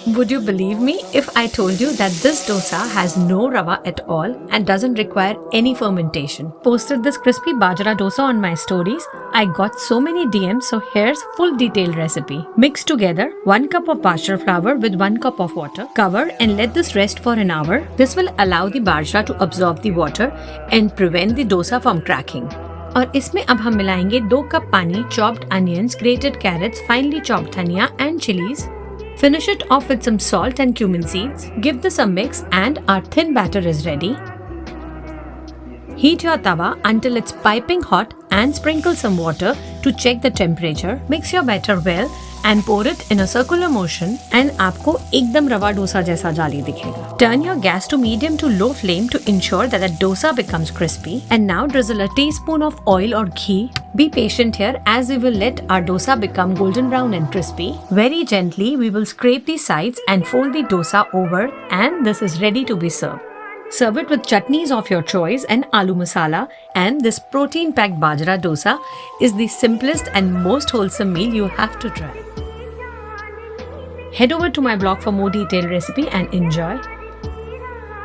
Would you believe me if I told you that this dosa has no rava at all and doesn't require any fermentation? Posted this crispy Bajra Dosa on my stories. I got so many DMs, so here's full detailed recipe. Mix together 1 cup of bajra flour with 1 cup of water. Cover and let this rest for an hour. This will allow the bajra to absorb the water and prevent the dosa from cracking. और इसमें अब हम मिलाएंगे 2 cup पानी, chopped onions, grated carrots, finely chopped धनिया and chilies. Finish it off with some salt and cumin seeds. Give this a mix and our thin batter is ready. Heat your tawa until it's piping hot and sprinkle some water to check the temperature. Mix your batter well and pour it in a circular motion and आपको एकदम रवा डोसा जैसा जाली दिखेगा. Turn your gas to medium to low flame to ensure that the dosa becomes crispy. And now drizzle a teaspoon of oil or ghee. Be patient here as we will let our dosa become golden brown and crispy. Very gently we will scrape the sides and fold the dosa over, and this is ready to be served. Serve it with chutneys of your choice and aloo masala, and this protein-packed Bajra Dosa is the simplest and most wholesome meal you have to try. Head over to my blog for more detailed recipe and enjoy.